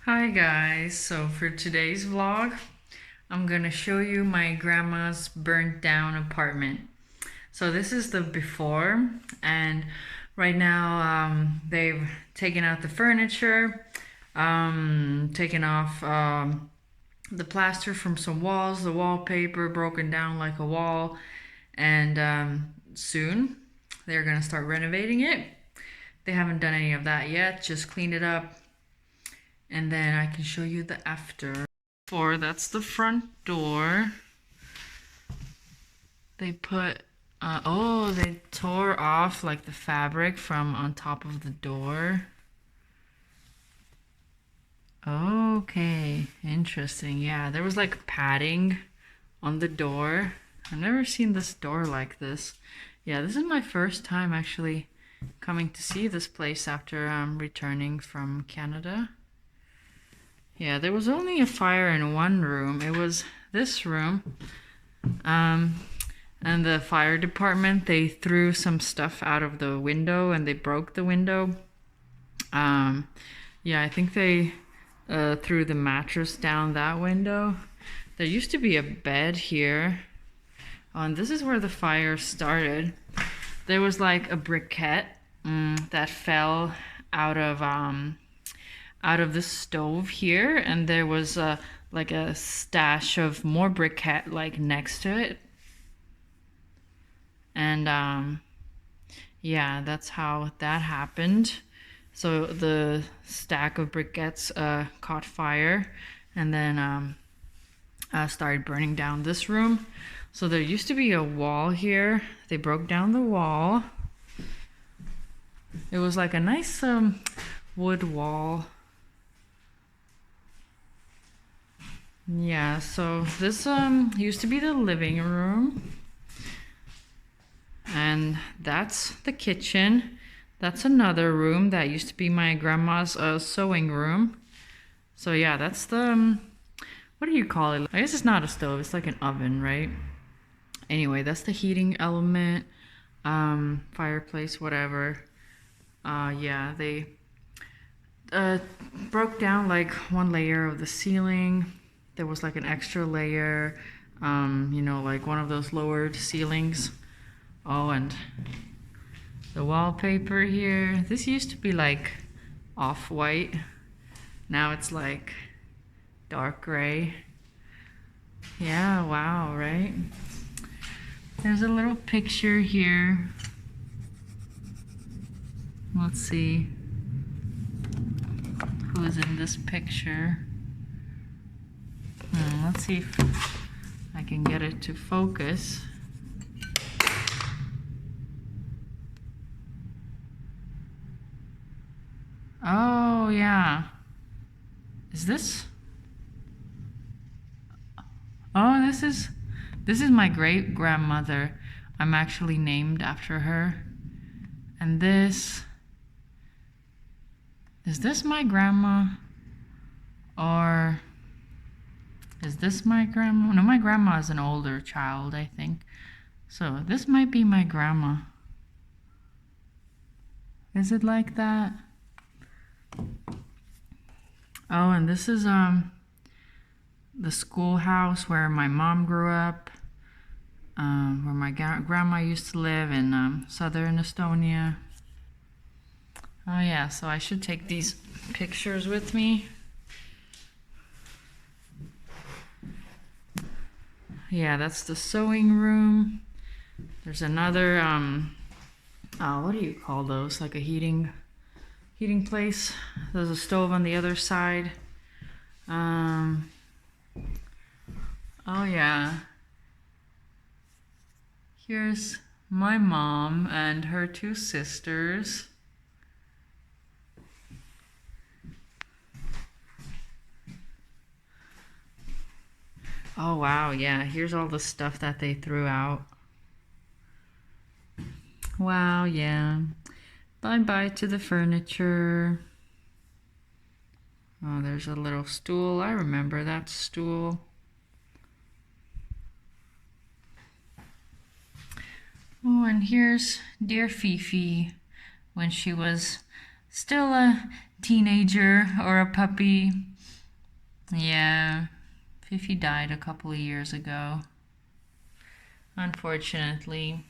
Hi guys, so for today's vlog, I'm gonna show you my grandma's burnt down apartment. So this is the before, and right now they've taken out the furniture, taken off the plaster from some walls, the wallpaper broken down like a wall, and soon they're gonna start renovating it. They haven't done any of that yet, just cleaned it up, and then I can show you the after. That's the front door. They put, they tore off like the fabric from on top of the door. Okay, interesting. Yeah, there was like padding on the door. I've never seen this door like this. Yeah, this is my first time actually coming to see this place after returning from Canada. Yeah, there was only a fire in one room. It was this room. And the fire department, they threw some stuff out of the window and they broke the window. Yeah, I think they threw the mattress down that window. There used to be a bed here. And this is where the fire started. There was like a briquette that fell out of the stove here, and there was like a stash of more briquette like next to it. And yeah, that's how that happened. So the stack of briquettes caught fire, and then started burning down this room. So there used to be a wall here. They broke down the wall. It was like a nice wood wall. Yeah, so this used to be the living room. And that's the kitchen. That's another room that used to be my grandma's sewing room. So yeah, that's the, what do you call it? I guess it's not a stove, it's like an oven, right? Anyway, that's the heating element, fireplace, whatever. Yeah, they broke down like one layer of the ceiling. There was like an extra layer, like one of those lowered ceilings. Oh, and the wallpaper here. This used to be like off-white. Now it's like dark gray. Yeah, wow, right? There's a little picture here. Let's see who's in this picture. Let's see if I can get it to focus. Oh, yeah. Is this? Oh, this is my great grandmother. I'm actually named after her. And is this my grandma? Or is this my grandma? No, my grandma is an older child, I think. So this might be my grandma. Is it like that? Oh, and this is the schoolhouse where my mom grew up, where my grandma used to live in southern Estonia. Oh yeah, so I should take these pictures with me. Yeah, that's the sewing room. There's another, what do you call those? Like a heating place. There's a stove on the other side. Oh yeah. Here's my mom and her two sisters. Oh wow, yeah, here's all the stuff that they threw out. Wow, yeah. Bye-bye to the furniture. Oh, there's a little stool. I remember that stool. Oh, and here's dear Fifi when she was still a teenager or a puppy. Yeah, Fifi died a couple of years ago, unfortunately.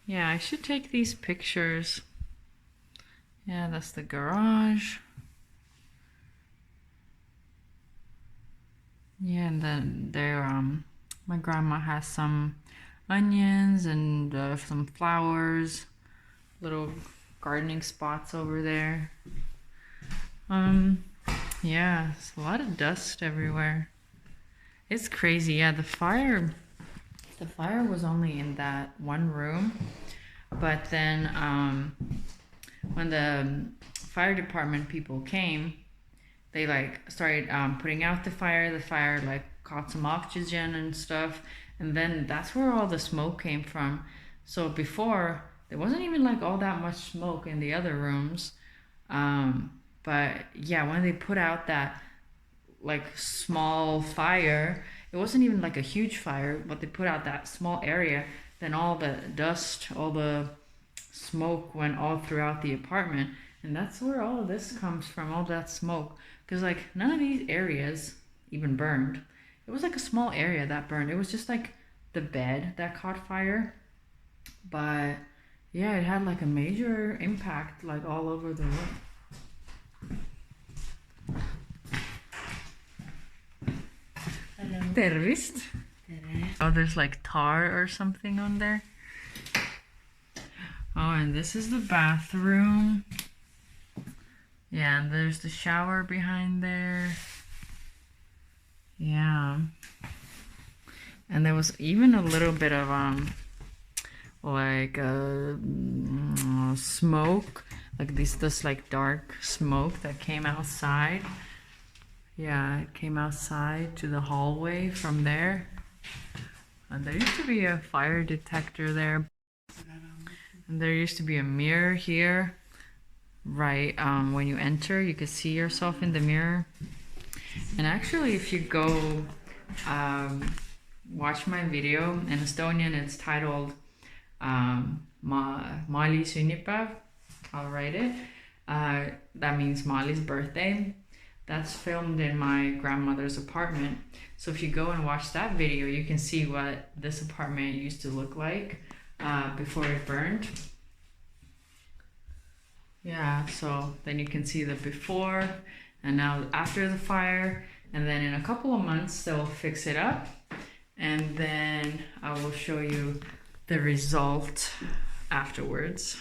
Yeah, I should take these pictures. Yeah, that's the garage. Yeah, and then there, my grandma has some onions and some flowers, little gardening spots over there. Yeah, it's a lot of dust everywhere. It's crazy. Yeah, the fire was only in that one room, but then when the fire department people came, they like started putting out the fire. The fire like caught some oxygen and stuff, and then that's where all the smoke came from. So before there wasn't even like all that much smoke in the other rooms. But yeah, when they put out that like small fire, it wasn't even like a huge fire, but they put out that small area, then all the dust, all the smoke went all throughout the apartment. And that's where all of this comes from, all that smoke. Because like none of these areas even burned. It was like a small area that burned. It was just like the bed that caught fire. But yeah, it had like a major impact like all over the room. Terrorist. Oh, there's like tar or something on there. Oh, and this is the bathroom. Yeah, and there's the shower behind there. Yeah. And there was even a little bit of like smoke, like this like dark smoke that came outside. Yeah, it came outside to the hallway from there. And there used to be a fire detector there. And there used to be a mirror here. Right, when you enter, you could see yourself in the mirror. And actually, if you go watch my video in Estonian, it's titled Mali sünnipäev. I'll write it. That means Mali's birthday. That's filmed in my grandmother's apartment. So if you go and watch that video, you can see what this apartment used to look like before it burned. Yeah, so then you can see the before and now after the fire. And then in a couple of months, they'll fix it up. And then I will show you the result afterwards.